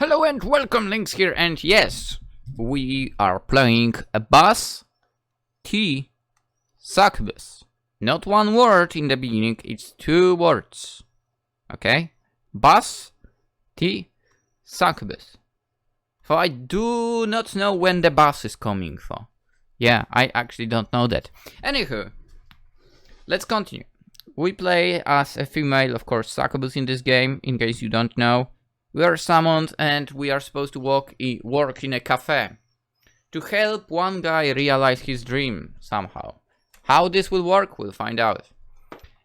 Hello and welcome, Lynx here, and yes, we are playing a Bus T Succubus. Not one word in the beginning, it's two words. Okay? Bus T Succubus. So I do not know when the bus is coming for. Yeah, I actually don't know that. Anywho, let's continue. We play as a female, of course, Succubus in this game, in case you don't know. We are summoned and we are supposed to work in a cafe to help one guy realize his dream somehow. How this will work, we'll find out.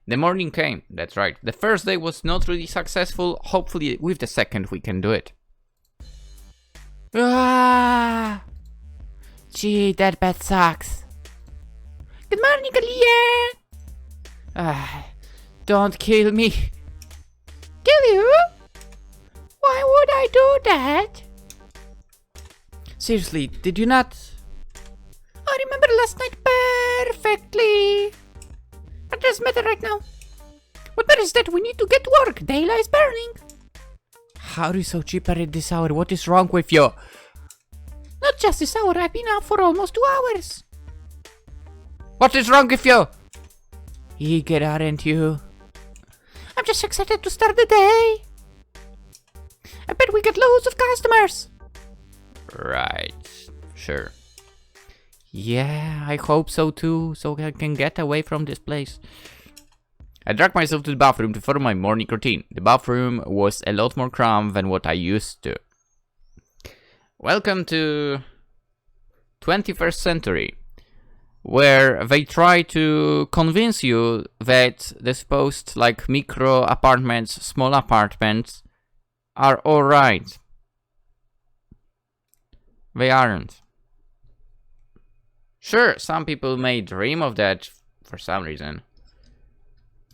The morning came, that's right. The first day was not really successful. Hopefully with the second we can do it. Ah! Gee, that bed sucks. Good morning, Alliya! Don't kill me. Kill you? Why would I do that? Seriously, did you not? I remember last night perfectly. But it doesn't matter right now. What matters is that we need to get to work. Daylight is burning. How are you so cheaper at this hour? What is wrong with you? Not just this hour, I've been up for almost 2 hours. What is wrong with you? Eager, aren't you? I'm just excited to start the day. I bet we get loads of customers. Right, sure. Yeah, I hope so too, so I can get away from this place. I dragged myself to the bathroom to follow my morning routine. The bathroom was a lot more cramped than what I used to. Welcome to 21st century, where they try to convince you that the supposed like micro apartments, small apartments are alright. They aren't. Sure, some people may dream of that for some reason.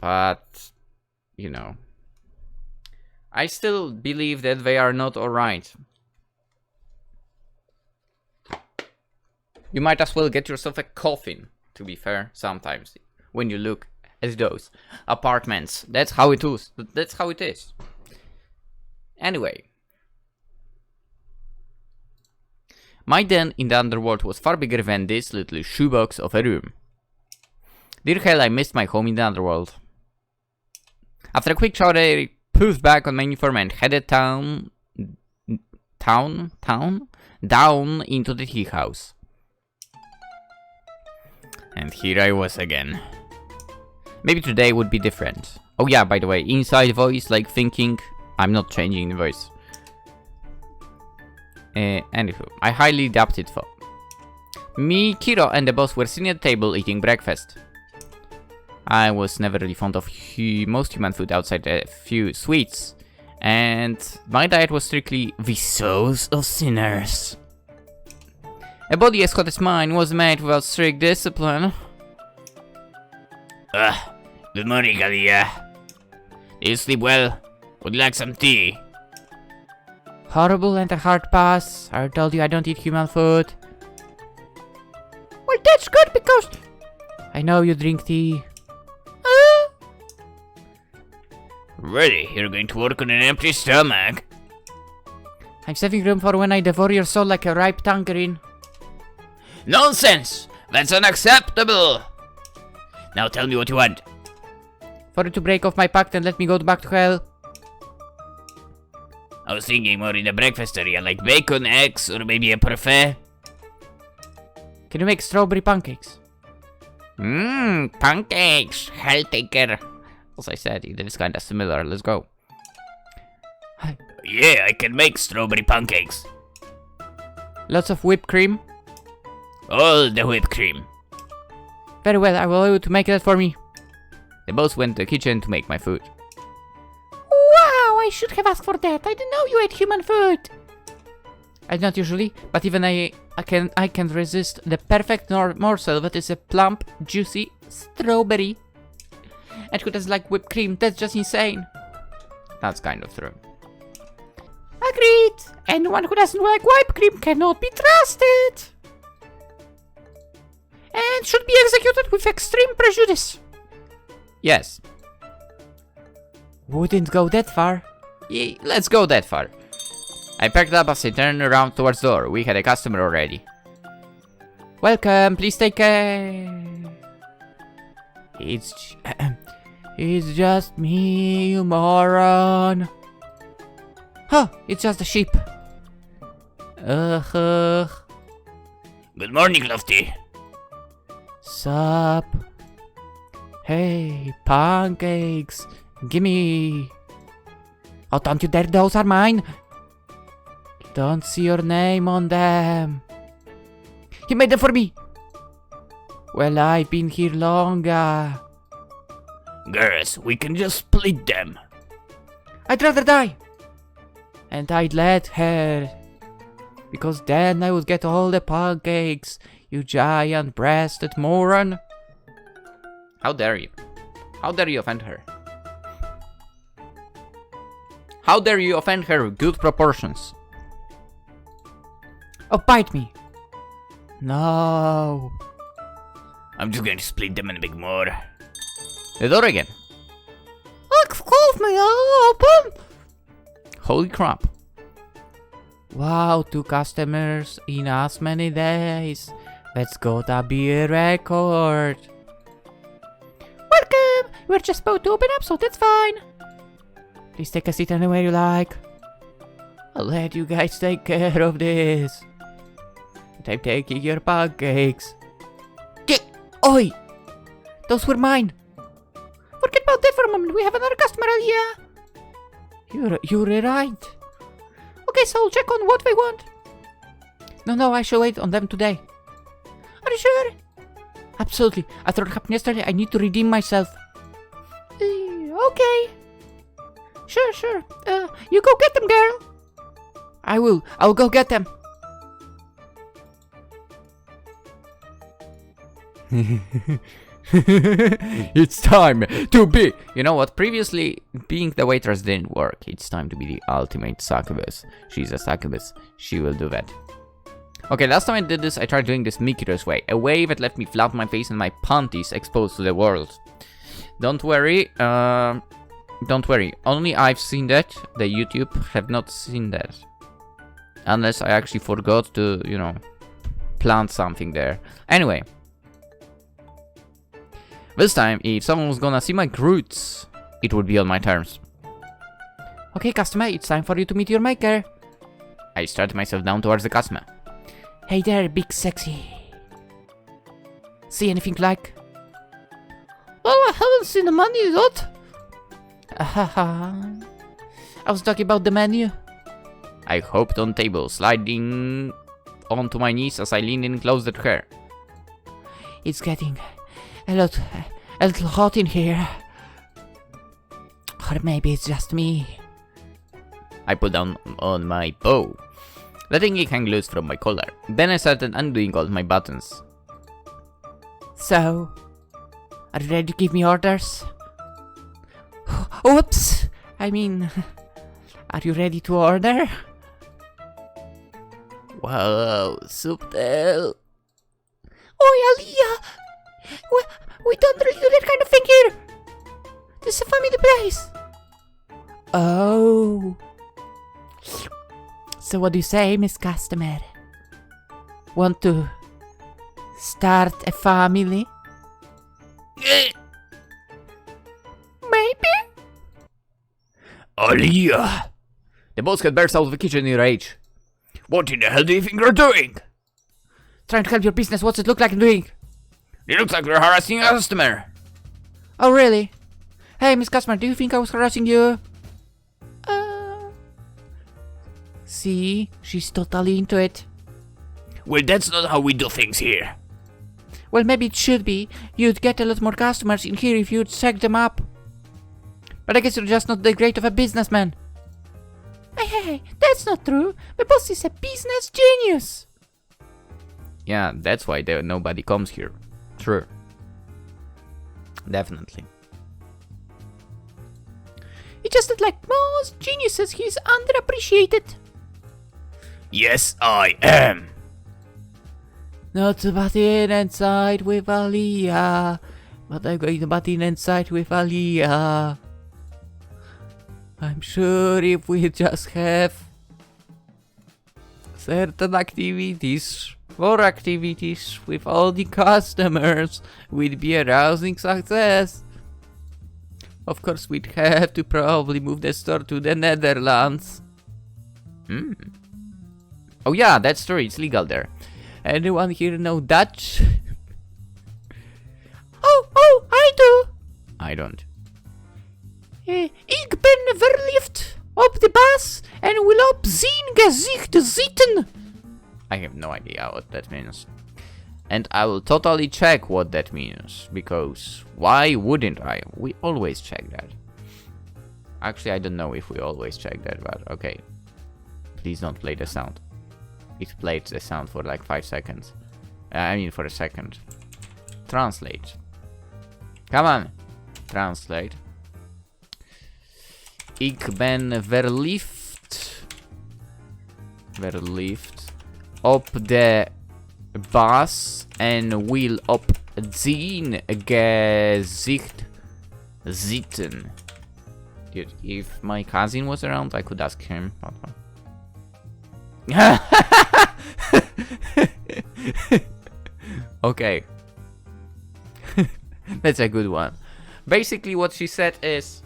But, you know, I still believe that they are not alright. You might as well get yourself a coffin, to be fair, sometimes, when you look at those apartments. That's how it is. That's how it is. Anyway. My den in the underworld was far bigger than this little shoebox of a room. Dear hell, I missed my home in the underworld. After a quick shower, I poofed back on my uniform and headed down into the tea house. And here I was again. Maybe today would be different. Oh yeah, by the way, inside voice, like thinking, I'm not changing the voice. Anywho, I highly doubt it for. Me, Kiro and the boss were sitting at the table eating breakfast. I was never really fond of most human food outside a few sweets. And my diet was strictly the souls of sinners. A body as hot as mine was made without strict discipline. Good morning, Alliya. Did you sleep well? Would you like some tea? Horrible and a hard pass. I told you I don't eat human food. Well, that's good because I know you drink tea. Really? You're going to work on an empty stomach? I'm saving room for when I devour your soul like a ripe tangerine. Nonsense! That's unacceptable! Now tell me what you want. For you to break off my pact and let me go back to hell. I was thinking more in the breakfast area, like bacon, eggs, or maybe a parfait. Can you make strawberry pancakes? Pancakes! Hell taker. As I said, it is kinda similar, let's go. Yeah, I can make strawberry pancakes. Lots of whipped cream? All the whipped cream. Very well, I will allow you to make that for me. They both went to the kitchen to make my food. Wow, I should have asked for that. I didn't know you ate human food. I don't usually, but even I can resist the perfect morsel that is a plump, juicy strawberry. And who doesn't like whipped cream? That's just insane. That's kind of true. Agreed. Anyone who doesn't like whipped cream cannot be trusted. And should be executed with extreme prejudice. Yes. Wouldn't go that far. Yeah, let's go that far. I packed up as I turned around towards the door. We had a customer already. Welcome, please take care. It's just me, you moron. Huh, it's just a sheep. Good morning, Lofty. Sup? Hey, pancakes. Gimme. Oh, don't you dare, those are mine. Don't see your name on them. He made them for me. Well, I've been here longer. Girls, we can just split them. I'd rather die. And I'd let her. Because then I would get all the pancakes, you giant-breasted moron. How dare you? How dare you offend her? How dare you offend her good proportions? Oh, bite me. No. I'm just going to split them and make more. The door again. Excuse me, open. Holy crap. Wow, 2 customers in as many days. That's gotta be a record. Welcome! We're just about to open up, so that's fine. Please take a seat anywhere you like. I'll let you guys take care of this. But I'm taking your pancakes. Oi! Those were mine. Forget about that for a moment. We have another customer, Alliya. You're right. Okay, so I'll check on what they want. No, I shall wait on them today. Are you sure? Absolutely. After what happened yesterday, I need to redeem myself. Okay. Sure. You go get them, girl. I will. I'll go get them. It's time to be. You know what? Previously, being the waitress didn't work. It's time to be the ultimate succubus. She's a succubus. She will do that. Okay, last time I did this, I tried doing this Mikiro's way. A way that left me flat on my face and my panties exposed to the world. Don't worry. Don't worry. Only I've seen that. The YouTube have not seen that. Unless I actually forgot to, you know, plant something there. Anyway. This time, if someone was gonna see my roots, it would be on my terms. Okay, customer, it's time for you to meet your maker. I started myself down towards the customer. Hey there, big sexy. See anything like? Well, I haven't seen the menu yet. I was talking about the menu. I hopped on table, sliding onto my knees as I leaned in close to her. It's getting a little hot in here. Or maybe it's just me. I put down on my bow, letting it hang loose from my collar. Then I started undoing all my buttons. So, are you ready to give me orders? Oops! I mean, are you ready to order? Wow, subtle. Oi, Alliya! We don't really do that kind of thing here! This is a family place! Oh. So what do you say, Miss Customer? Want to start a family? Maybe? Alliya! The boss had burst out of the kitchen in rage. What in the hell do you think you're doing? Trying to help your business, what's it look like I'm doing? It looks like you're harassing a customer. Oh, really? Hey, Miss Customer, do you think I was harassing you? See? She's totally into it. Well, that's not how we do things here. Well, maybe it should be. You'd get a lot more customers in here if you'd check them up. But I guess you're just not that great of a businessman. Hey, that's not true. My boss is a business genius. Yeah, that's why nobody comes here. True. Definitely. It's just that, like most geniuses, he's underappreciated. Yes, I am. Not to butt in inside with Alliya, but I'm going to butt in inside with Alliya. I'm sure if we just have certain activities, for activities with all the customers would be a rousing success. Of course, we'd have to probably move the store to the Netherlands. Oh yeah, that's true, it's legal there. Anyone here know Dutch? Oh, I do. I don't. Ik ben verliefd op de baas en wil op zijn gezicht zitten. I have no idea what that means. And I will totally check what that means, because why wouldn't I? We always check that. Actually, I don't know if we always check that, but okay. Please don't play the sound. It played the sound for like 5 seconds. I mean for a second. Translate. Come on. Translate. Ik ben verliefd op de baas en wil op zijn gezicht zitten. Dude, if my cousin was around, I could ask him. Okay. That's a good one. Basically what she said is,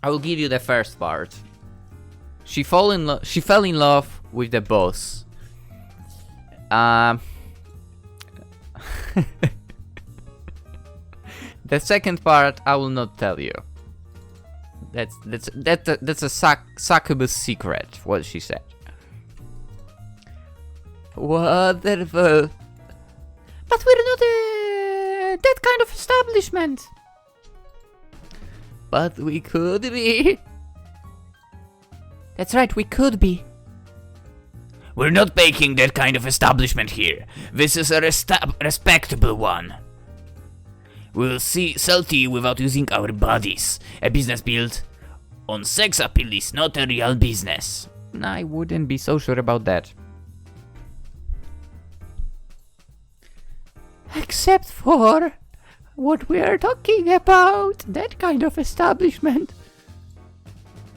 I will give you the first part. She fell in love with the boss. The second part I will not tell you. That's a Succubus secret, what she said. Wonderful. But we're not that kind of establishment. But we could be. That's right, we could be. We're not making that kind of establishment here. This is a respectable one. We'll sell to you without using our bodies. A business built on sex appeal is not a real business. I wouldn't be so sure about that. Except for what we are talking about. That kind of establishment.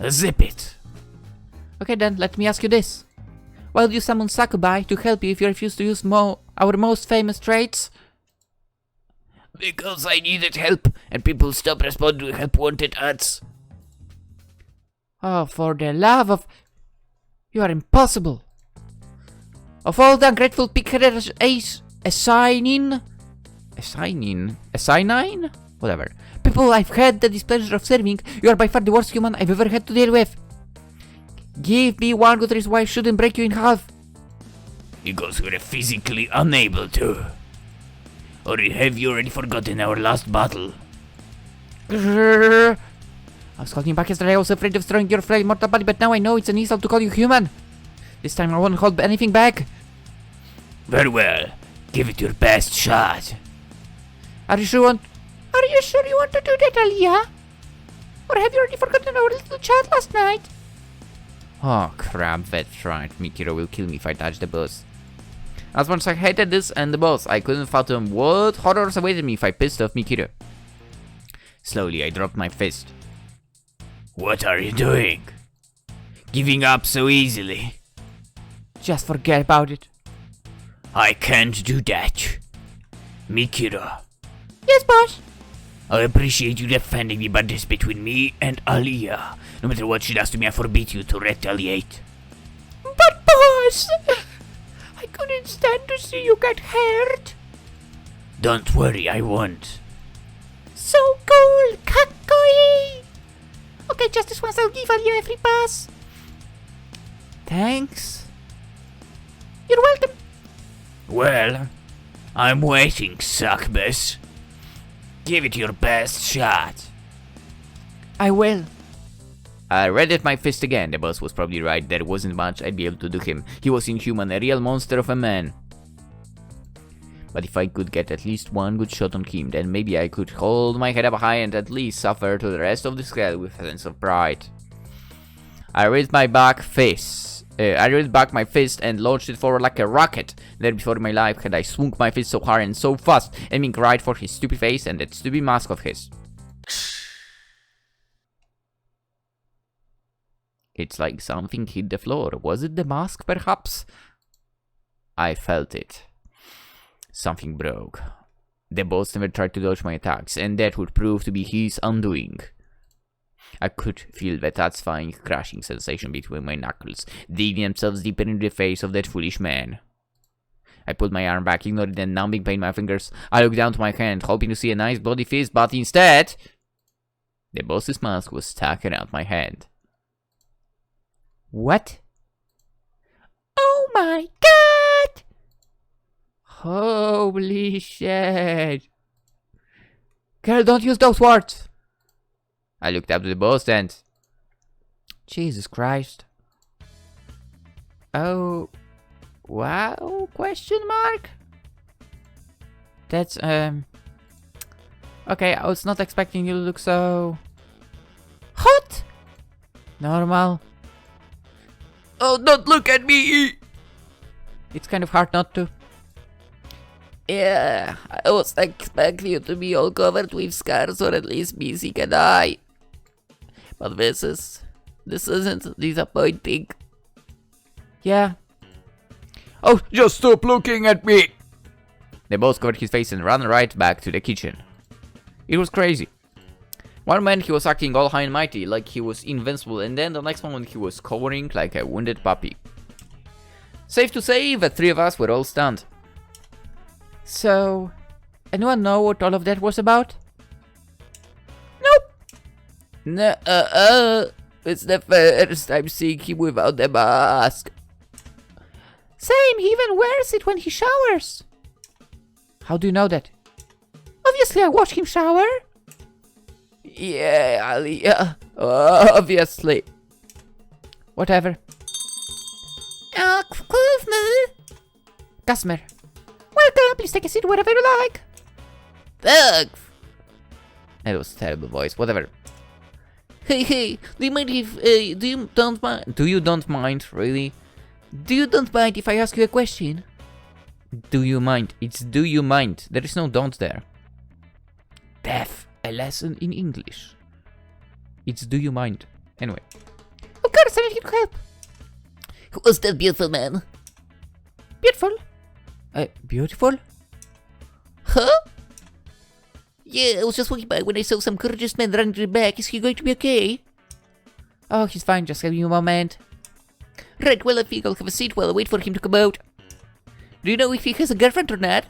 Zip it. Okay then, let me ask you this. Why will you summon Succubi to help you if you refuse to use our most famous traits? Because I needed help and people stopped responding to help wanted ads. Oh, for the love of... You are impossible. Of all the ungrateful pig-headed assigning? Whatever. People I've had the displeasure of serving, you are by far the worst human I've ever had to deal with. Give me one good reason why I shouldn't break you in half. Because we're physically unable to. Or have you already forgotten our last battle? I was calling you back yesterday, I was afraid of destroying your frail mortal body, but now I know it's an insult to call you human. This time I won't hold anything back. Very well. Give it your best shot. Are you sure you want to do that, Alliya? Or have you already forgotten our little chat last night? Oh crap, that's right. Mikiro will kill me if I touch the boss. As much as I hated this and the boss, I couldn't fathom what horrors awaited me if I pissed off Mikiro. Slowly, I dropped my fist. What are you doing? Giving up so easily? Just forget about it. I can't do that. Mikiro. Yes, boss. I appreciate you defending me, but this between me and Alliya. No matter what she does to me, I forbid you to retaliate. But boss, I couldn't stand to see you get hurt. Don't worry, I won't. So cool, kakkoi. Okay, just this once I'll give Alliya a free pass. Thanks. You're welcome. Well, I'm waiting, Succubus. Give it your best shot. I will. I readied my fist again. The boss was probably right. There wasn't much I'd be able to do him. He was inhuman, a real monster of a man. But if I could get at least one good shot on him, then maybe I could hold my head up high and at least suffer to the rest of the scale with a sense of pride. I raised back my fist and launched it forward like a rocket. Never before in my life had I swung my fist so hard and so fast, aiming right for his stupid face and that stupid mask of his. It's like something hit the floor. Was it the mask, perhaps? I felt it. Something broke. The boss never tried to dodge my attacks, and that would prove to be his undoing. I could feel the satisfying crashing sensation between my knuckles, digging themselves deeper into the face of that foolish man. I pulled my arm back, ignoring the numbing pain in my fingers. I looked down to my hand, hoping to see a nice bloody fist, but instead, the boss's mask was stuck around my hand. What? Oh my god! Holy shit! Girl, don't use those words! I looked up to the boss and... Jesus Christ. Oh... Wow? Question mark? That's, okay, I was not expecting you to look so... hot! Normal. Oh, don't look at me! It's kind of hard not to. Yeah, I was expecting you to be all covered with scars or at least missing an eye. But this isn't disappointing. Yeah. Oh, just stop looking at me! The boss covered his face and ran right back to the kitchen. It was crazy. One moment he was acting all high and mighty, like he was invincible, and then the next moment he was cowering like a wounded puppy. Safe to say, the three of us were all stunned. So, anyone know what all of that was about? No, it's the first time seeing him without the mask. Same, he even wears it when he showers. How do you know that? Obviously, I watch him shower. Yeah, Alliya, obviously. Whatever. Excuse me. Customer. Welcome, please take a seat wherever you like. Thanks. It was a terrible voice, whatever. Hey, do you mind if, do you don't mind? Do you don't mind, really? Do you don't mind if I ask you a question? Do you mind? It's do you mind. There is no don't there. Deaf. A lesson in English. It's do you mind. Anyway. Of course, I need to help. Who's that beautiful man? Beautiful. Beautiful? Huh? Yeah, I was just walking by when I saw some gorgeous man running to the back. Is he going to be okay? Oh, he's fine. Just give me a moment. Right, well, I think I'll have a seat while I wait for him to come out. Do you know if he has a girlfriend or not?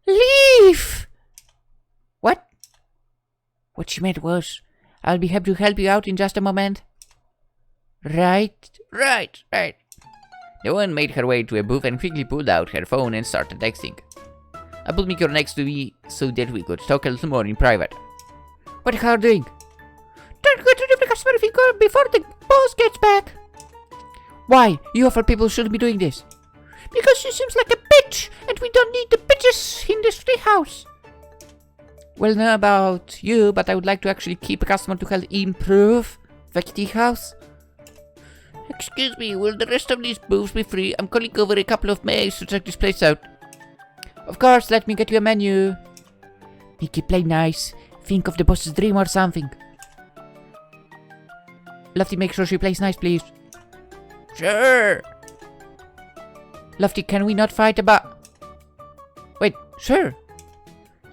Leave! What? What she meant was, I'll be happy to help you out in just a moment. Right. The woman made her way to a booth and quickly pulled out her phone and started texting. I pulled Mikor next to me so that we could talk a little more in private. What are you doing? Don't go to the customer before the boss gets back. Why? You of all people shouldn't be doing this. Because she seems like a bitch, and we don't need the bitches in this free house. Well, not about you, but I would like to actually keep a customer to help improve the tea house. Excuse me, will the rest of these booths be free? I'm calling over a couple of maids to check this place out. Of course, let me get you a menu. Mickey, play nice. Think of the boss's dream or something. Lofty, make sure she plays nice, please. Sure. Lofty, can we not fight about... Wait, sure.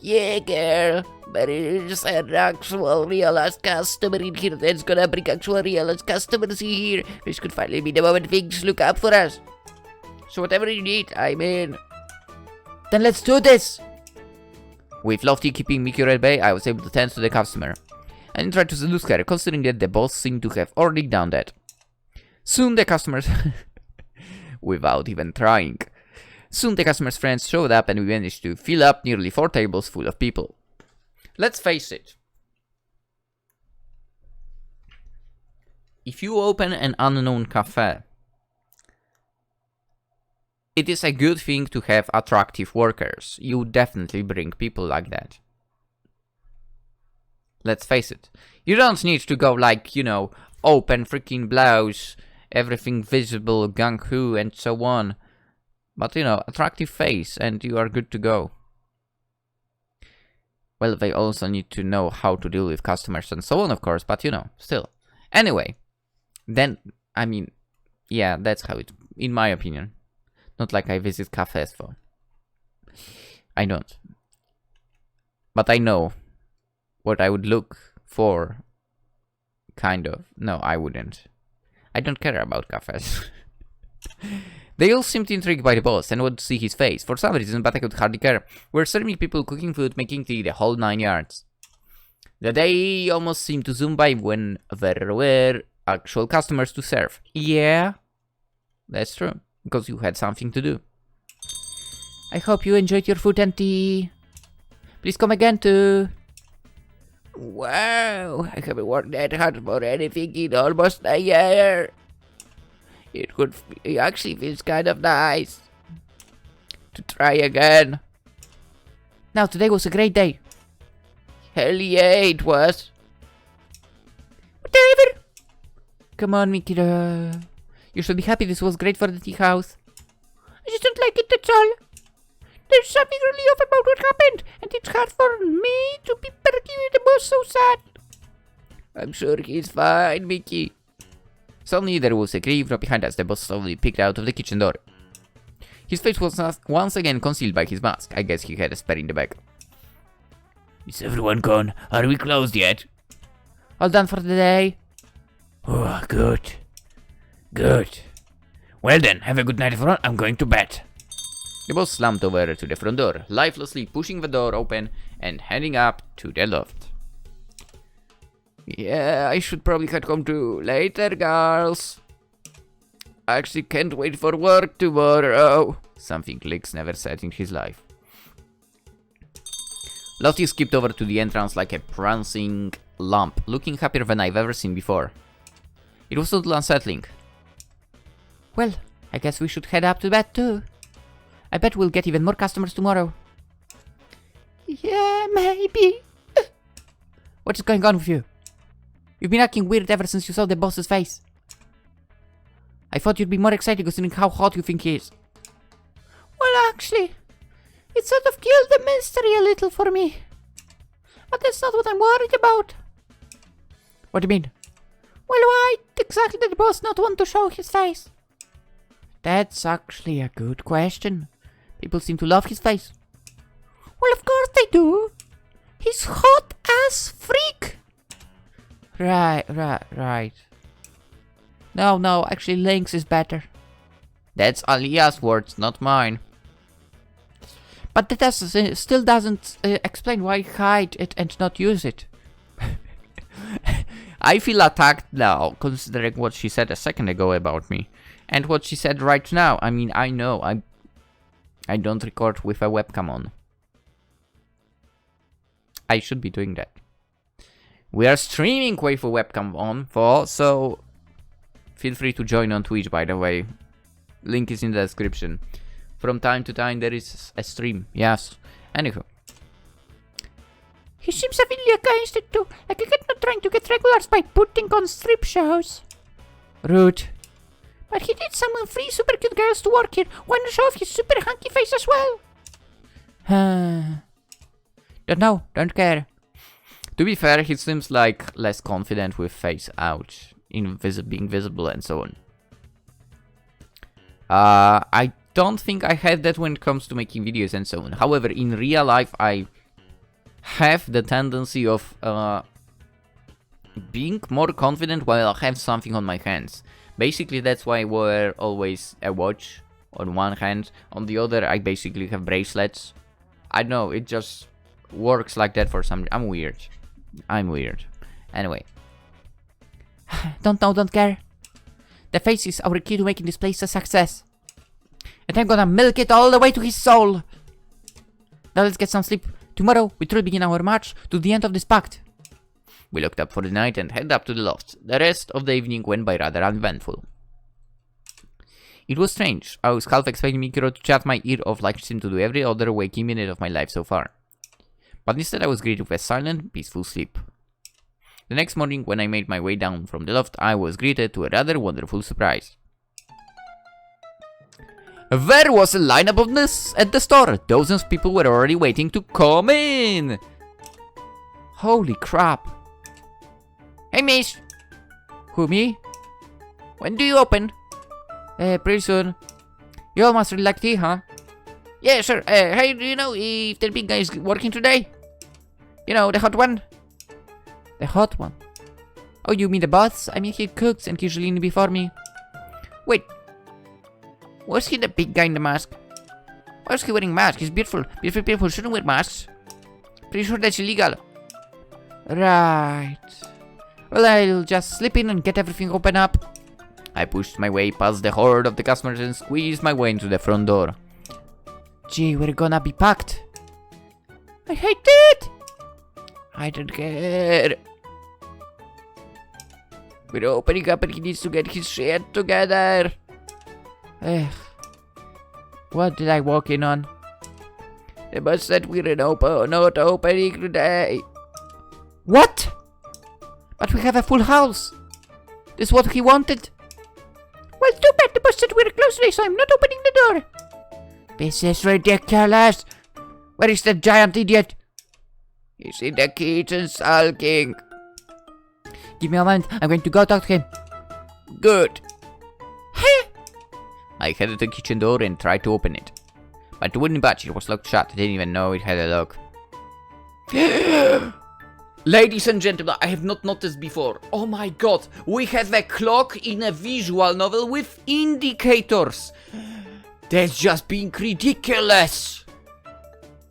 Yeah, girl. But it's an actual real-ass customer in here that's gonna bring actual real-ass customers in here. This could finally be the moment things look up for us. So whatever you need, I'm in. Then let's do this! With Lofty keeping Mikor at bay, I was able to tend to the customer and tried to seduce her, considering that the boss seemed to have already done that. Soon the customers... without even trying. Soon the customer's friends showed up and we managed to fill up nearly 4 tables full of people. Let's face it. If you open an unknown cafe, it is a good thing to have attractive workers. You definitely bring people like that. Let's face it. You don't need to go like, you know, open freaking blouse, everything visible, gung-ho and so on. But, you know, attractive face and you are good to go. Well, they also need to know how to deal with customers and so on, of course, but you know, still. Anyway, then, I mean, yeah, that's how it, in my opinion. Not like I visit cafes for. I don't. But I know what I would look for, kind of. No, I wouldn't. I don't care about cafes. They all seemed intrigued by the boss and would see his face, for some reason, but I could hardly care. We're serving people, cooking food, making tea, the whole 9 yards. The day almost seemed to zoom by when there were actual customers to serve. Yeah, that's true, because you had something to do. I hope you enjoyed your food and tea. Please come again too. Wow, I haven't worked that hard for anything in almost a year. It actually feels kind of nice to try again. Now, today was a great day. Hell yeah, it was. Whatever. Come on, Mickey. You should be happy this was great for the tea house. I just don't like it, that's all. There's something really off about what happened, and it's hard for me to be perky with the boss so sad. I'm sure he's fine, Mickey. Suddenly there was a creak from behind us. The boss slowly peeked out of the kitchen door. His face was once again concealed by his mask. I guess he had a spare in the bag. Is everyone gone? Are we closed yet? All done for the day. Oh, good. Good. Well then, have a good night everyone. I'm going to bed. The boss slammed over to the front door, lifelessly pushing the door open and heading up to the loft. Yeah, I should probably head home too. Later, girls. I actually can't wait for work tomorrow. Something Lynx never said in his life. Lofty skipped over to the entrance like a prancing lump, looking happier than I've ever seen before. It was a little unsettling. Well, I guess we should head up to bed too. I bet we'll get even more customers tomorrow. Yeah, maybe. What is going on with you? You've been acting weird ever since you saw the boss's face. I thought you'd be more excited considering how hot you think he is. Well, actually, it sort of killed the mystery a little for me. But that's not what I'm worried about. What do you mean? Well, why exactly did the boss not want to show his face? That's actually a good question. People seem to love his face. Well, of course they do. He's hot as freak. Right. No, actually Lynx is better. That's Alliya's words, not mine. But that still doesn't explain why hide it and not use it. I feel attacked now, considering what she said a second ago about me. And what she said right now. I mean, I know, I don't record with a webcam on. I should be doing that. We are streaming with a webcam on, so feel free to join on Twitch, by the way. Link is in the description. From time to time there is a stream, yes. Anywho. He seems heavily against it too, like a kid not trying to get regulars by putting on strip shows. Rude. But he did summon 3 super cute girls to work here. Why not show off his super hunky face as well? Don't know, don't care. To be fair, he seems like less confident with face out, being visible and so on. I don't think I have that when it comes to making videos and so on. However, in real life, I have the tendency of being more confident while I have something on my hands. Basically, that's why I wear always a watch on one hand. On the other, I basically have bracelets. I know, it just works like that for some reason. I'm weird. Anyway. Don't know, don't care. The face is our key to making this place a success. And I'm gonna milk it all the way to his soul. Now let's get some sleep. Tomorrow, we truly begin our march to the end of this pact. We looked up for the night and headed up to the loft. The rest of the evening went by rather uneventful. It was strange. I was half expecting Mikiro to chat my ear off like she seemed to do every other waking minute of my life so far. But instead I was greeted with a silent, peaceful sleep. The next morning, when I made my way down from the loft, I was greeted to a rather wonderful surprise. There was a lineup of this at the store. Dozens of people were already waiting to come in. Holy crap. Hey, miss. Who, me? When do you open? Pretty soon. You almost really like tea, huh? Yeah, sure. Hey, do you know if the big guy is working today? You know, the hot one? The hot one? Oh, you mean the boss? I mean, he cooks and usually in before me. Wait. Was he the big guy in the mask? Why is he wearing mask? He's beautiful. Beautiful people shouldn't wear masks. Pretty sure that's illegal. Right. Well, I'll just slip in and get everything open up. I pushed my way past the horde of the customers and squeezed my way into the front door. Gee, we're gonna be packed. I hate it! I don't care. We're opening up and he needs to get his shit together. Ugh. What did I walk in on? The boss said we're not opening today. What? But we have a full house. This is what he wanted. Well, too bad the boss said we're closed today, so I'm not opening the door. This is ridiculous. Where is the giant idiot? He's in the kitchen sulking. Give me a moment. I'm going to go talk to him. Good. I headed to the kitchen door and tried to open it. But it wouldn't budge. It was locked shut. I didn't even know it had a lock. Ladies and gentlemen, I have not noticed before. Oh my god, we have a clock in a visual novel with indicators. That's just being ridiculous.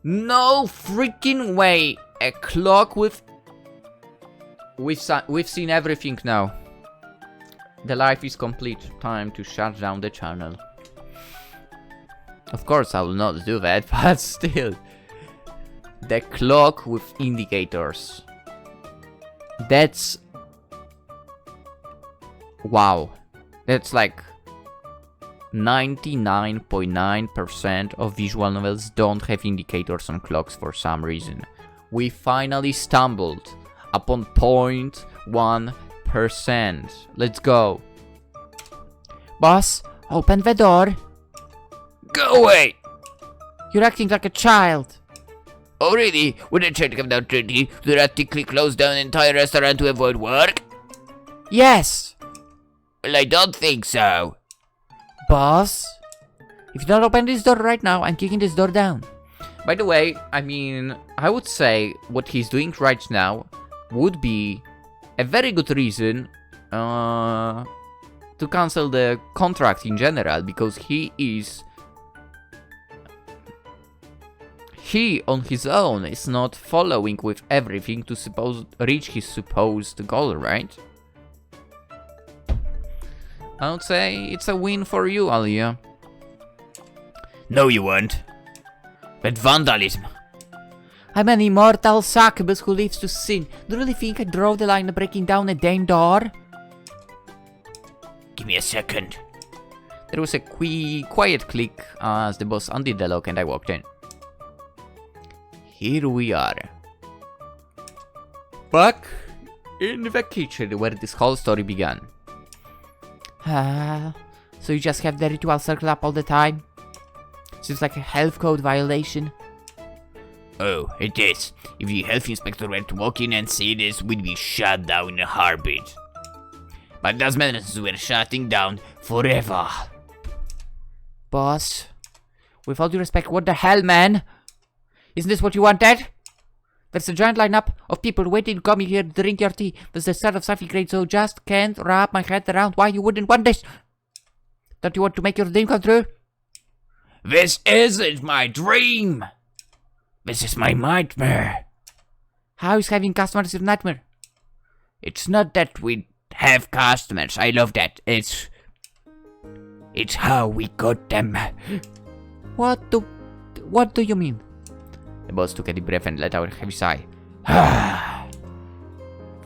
No freaking way. A clock with... We've seen everything now. The life is complete. Time to shut down the channel. Of course I will not do that, but still. The clock with indicators. That's... Wow. That's like... 99.9% of visual novels don't have indicators on clocks for some reason. We finally stumbled upon 0.1%. Let's go. Boss, open the door. Go away! You're acting like a child. Oh really? When I tried to come down 30, do I quickly close down the entire restaurant to avoid work? Yes. Well, I don't think so. Boss, if you don't open this door right now, I'm kicking this door down. By the way, I mean, I would say what he's doing right now would be a very good reason to cancel the contract in general, because he on his own is not following with everything to reach his supposed goal, right? I would say it's a win for you, Alliya. No, you won't. But vandalism. I'm an immortal succubus who lives to sin. Do you really think I draw the line of breaking down a damn door? Give me a second. There was a quiet click as the boss undid the lock and I walked in. Here we are. Back in the kitchen where this whole story began. So you just have the ritual circle up all the time? Seems like a health code violation. Oh, it is. If the health inspector were to walk in and see this, we'd be shut down in a heartbeat. But doesn't matter since we're shutting down forever. Boss, with all due respect, what the hell, man? Isn't this what you wanted? There's a giant lineup of people waiting to come here to drink your tea. There's the start of something great, so just can't wrap my head around why you wouldn't want this. Don't you want to make your dream come true? This isn't my dream. This is my nightmare. How is having customers your nightmare? It's not that we have customers. I love that. It's how we got them. What do you mean? The boss took a deep breath and let out a heavy sigh.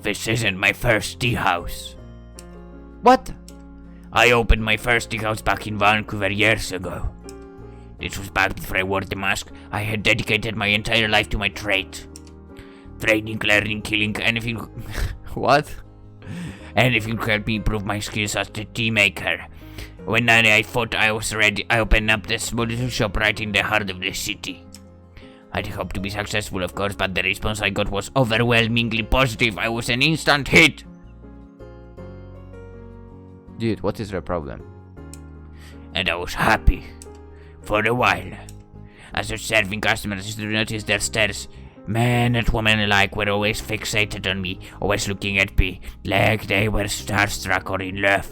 This isn't my first tea house. What? I opened my first tea house back in Vancouver years ago. This was back before I wore the mask. I had dedicated my entire life to my trade. Training, learning, killing, anything. What? Anything to help me improve my skills as a tea maker. When I thought I was ready, I opened up this small little shop right in the heart of the city. I'd hoped to be successful, of course, but the response I got was overwhelmingly positive. I was an instant hit. Dude, what is the problem? And I was happy. For a while. As I was serving customers, I noticed their stares. Man and woman alike were always fixated on me, always looking at me, like they were starstruck or in love.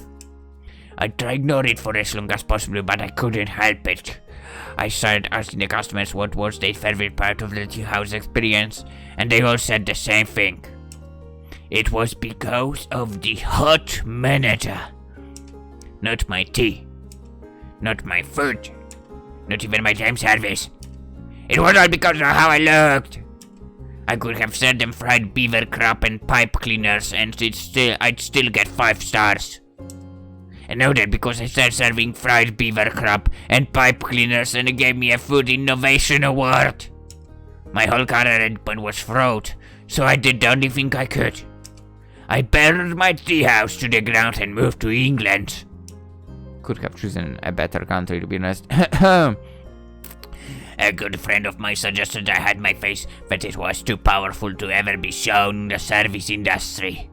I tried to ignore it for as long as possible, but I couldn't help it. I started asking the customers what was their favorite part of the tea house experience, and they all said the same thing. It was because of the hot manager. Not my tea. Not my food. Not even my time service. It was all because of how I looked. I could have served them fried beaver crab and pipe cleaners and I'd still get 5 stars. And now that because I started serving fried beaver crab and pipe cleaners and they gave me a food innovation award. My whole career endpoint was fraud, so I did the only thing I could. I burned my tea house to the ground and moved to England. Could have chosen a better country, to be honest. A good friend of mine suggested I had my face, but it was too powerful to ever be shown in the service industry.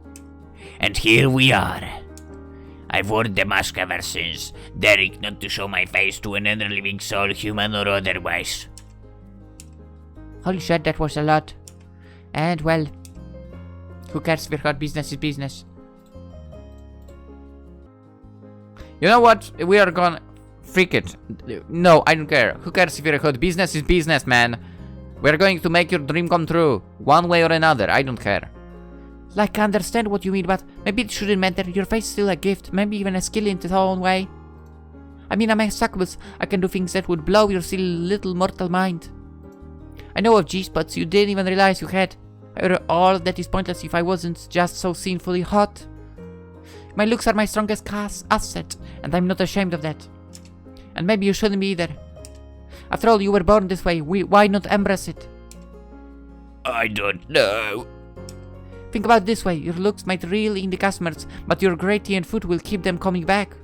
And here we are. I've worn the mask ever since, daring not to show my face to another living soul, human or otherwise. Holy shit, that was a lot. And well, who cares if your hot business is business? You know what? We are gonna... Freak it. No, I don't care. Who cares if you're a hot business is business, man. We're going to make your dream come true. One way or another, I don't care. Like, I understand what you mean, but maybe it shouldn't matter. Your face is still a gift, maybe even a skill in its own way. I mean, I'm a succubus. I can do things that would blow your silly little mortal mind. I know of G-spots you didn't even realize you had. All that is pointless if I wasn't just so sinfully hot. My looks are my strongest asset, and I'm not ashamed of that. And maybe you shouldn't be either. After all, you were born this way. Why not embrace it? I don't know. Think about it this way. Your looks might reel in the customers, but your great tea and food will keep them coming back.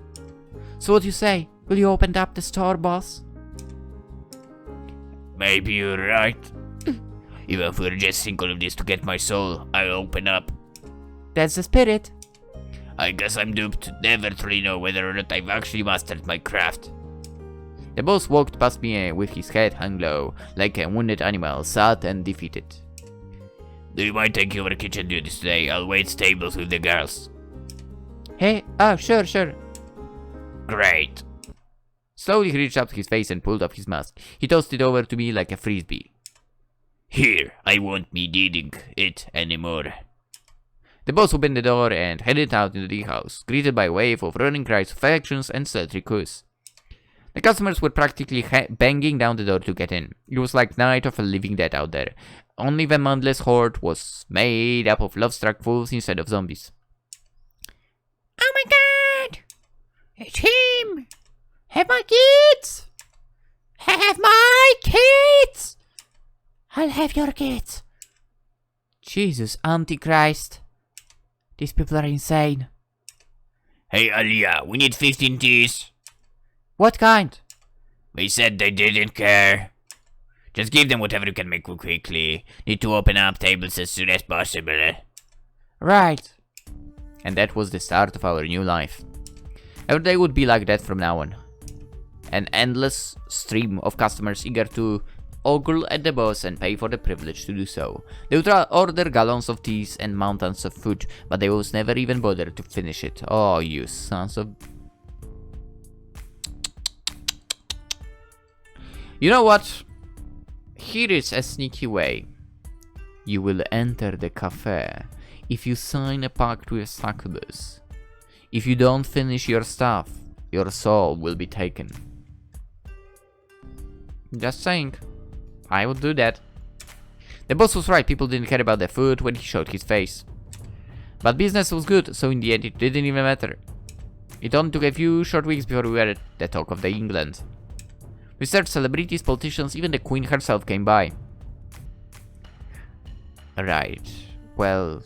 So what do you say? Will you open up the store, boss? Maybe you're right. Even for just single of this to get my soul, I'll open up. That's the spirit. I guess I'm duped. Never truly know whether or not I've actually mastered my craft. The boss walked past me with his head hung low, like a wounded animal, sad and defeated. Do you mind taking over kitchen duties today? I'll wait tables with the girls. Hey, sure. Great. Slowly he reached up to his face and pulled off his mask. He tossed it over to me like a frisbee. Here, I won't be needing it anymore. The boss opened the door and headed out into the house, greeted by a wave of running cries of affections and sultry coos. The customers were practically banging down the door to get in. It was like Night of the Living Dead out there. Only the mindless horde was made up of love-struck fools instead of zombies. Oh my god! It's him! Have my kids! Have my kids! I'll have your kids. Jesus, Antichrist. These people are insane. Hey Alliya, we need 15 teas. What kind? They said they didn't care. Just give them whatever you can make quickly. Need to open up tables as soon as possible. Right. And that was the start of our new life. Every day would be like that from now on. An endless stream of customers eager to ogle at the boss and pay for the privilege to do so. They would order gallons of teas and mountains of food, but they would never even bother to finish it. Oh, you sons of... You know what? Here is a sneaky way. You will enter the cafe if you sign a pact with Succubus. If you don't finish your stuff, your soul will be taken. Just saying. I would do that. The boss was right, people didn't care about the food when he showed his face. But business was good, so in the end it didn't even matter. It only took a few short weeks before we were the talk of the England. We served celebrities, politicians, even the Queen herself came by. Right, well...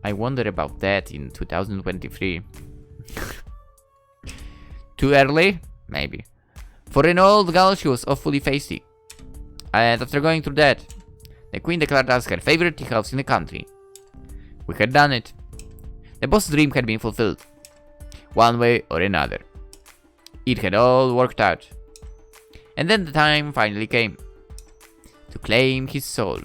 I wonder about that in 2023. Too early? Maybe. For an old girl, she was awfully feisty. And after going through that, the Queen declared us her favorite tea house in the country. We had done it. The boss' dream had been fulfilled, one way or another. It had all worked out. And then the time finally came to claim his soul.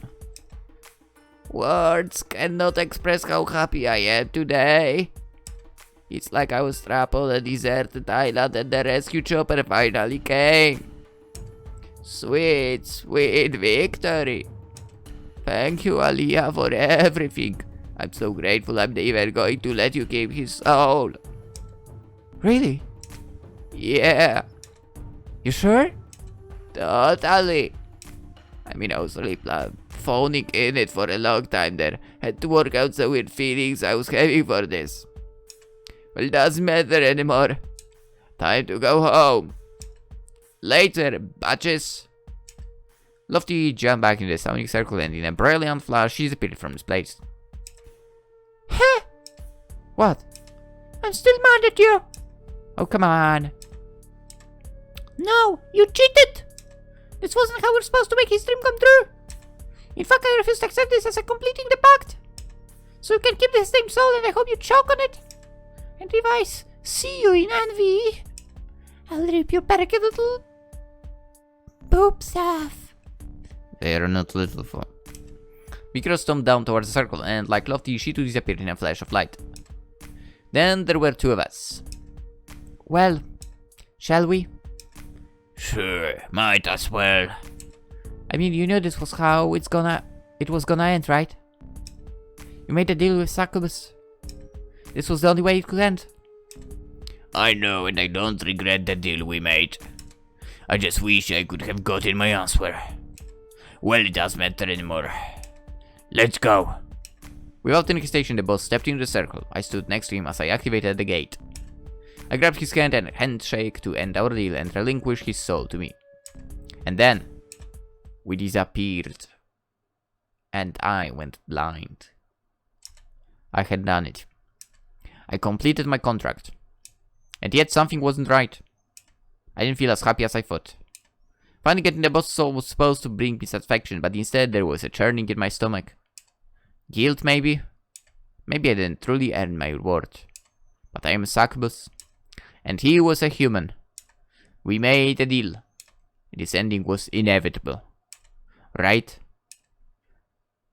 Words cannot express how happy I am today. It's like I was trapped on a deserted island and the rescue chopper finally came. Sweet, sweet victory. Thank you, Alliya, for everything. I'm so grateful I'm even going to let you keep his soul. Really? Yeah, You sure? totally. I mean, I was really phoning in it for a long time there. Had to work out the weird feelings I was having for this. Well, it doesn't matter anymore. Time to go home. Later, batches. Lofty jumped back in the sounding circle and in a brilliant flash she disappeared from his place. Huh? What? I'm still mad at you. Oh, come on. No, you cheated. This wasn't how we're supposed to make his dream come true. In fact, I refuse to accept this as a completing the pact. So you can keep the same soul and I hope you choke on it. And if I see you in envy, I'll rip your parakeet little boobs off. They are not little for. Micro stomped down towards the circle and, like Lofty, she too disappeared in a flash of light. Then there were two of us. Well, shall we? Sure, might as well. I mean, you know this was how it was gonna end, right? You made a deal with Succubus. This was the only way it could end. I know, and I don't regret the deal we made. I just wish I could have gotten my answer. Well, it doesn't matter anymore. Let's go. Without any hesitation, the boss stepped into the circle. I stood next to him as I activated the gate. I grabbed his hand and a handshake to end our deal and relinquish his soul to me. And then, we disappeared. And I went blind. I had done it. I completed my contract. And yet something wasn't right. I didn't feel as happy as I thought. Finally getting the boss soul was supposed to bring me satisfaction, but instead there was a churning in my stomach. Guilt, maybe? Maybe I didn't truly earn my reward. But I am a succubus. And he was a human. We made a deal. This ending was inevitable. Right?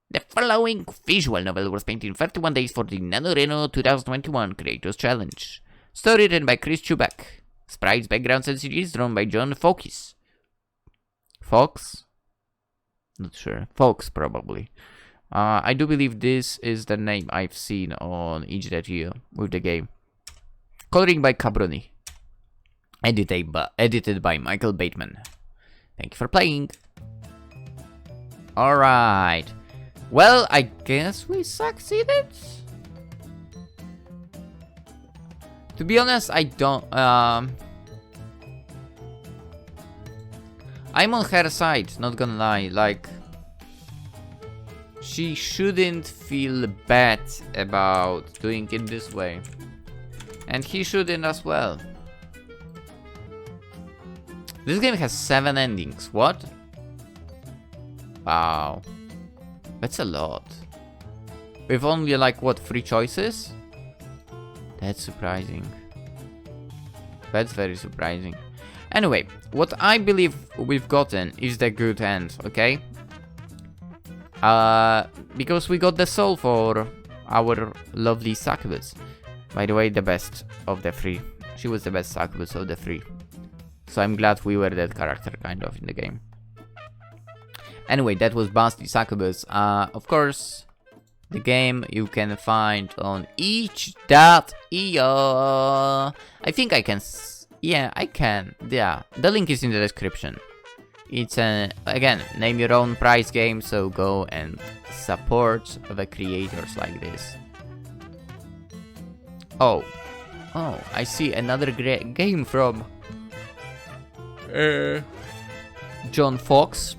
The following visual novel was painted in 31 days for the NaNoRen'Py 2021 Creators Challenge. Story written by Chris Chuback. Sprites, backgrounds, and CGs drawn by John Fawkes. Fawkes? Not sure. Fawkes, probably. I do believe this is the name I've seen on itch.io with the game. Coloring by Cabroni. Edited by Michael Bateman. Thank you for playing. Alright. Well, I guess we succeeded. To be honest, I don't... I'm on her side, not gonna lie. Like, she shouldn't feel bad about doing it this way. And he shouldn't as well. This game has 7 endings. What? Wow. That's a lot. With only like, what, 3 choices? That's surprising. That's very surprising. Anyway, what I believe we've gotten is the good end, okay? Because we got the soul for our lovely Succubus. By the way, the best of the 3. She was the best Succubus of the 3. So I'm glad we were that character, kind of, in the game. Anyway, that was Basti Succubus. Of course, the game you can find on itch.io. I think I can... Yeah, I can. Yeah, the link is in the description. It's again, name your own prize game, so go and support the creators like this. Oh, I see another great game from John Fawkes.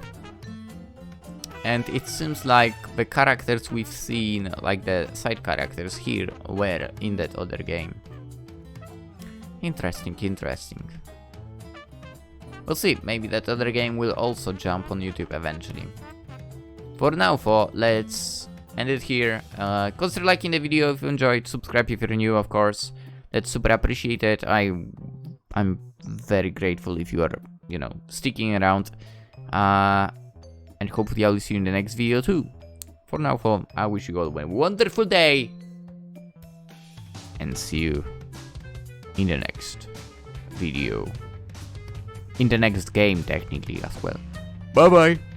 And it seems like the characters we've seen, like the side characters here, were in that other game. Interesting, interesting. We'll see, maybe that other game will also jump on YouTube eventually. For now, let's end it here. Consider liking the video if you enjoyed. Subscribe if you're new, of course. That's super appreciated. I'm very grateful if you are, you know, sticking around. And hopefully I'll see you in the next video too. For now, I wish you all a wonderful day. And see you in the next video. In the next game, technically, as well. Bye-bye.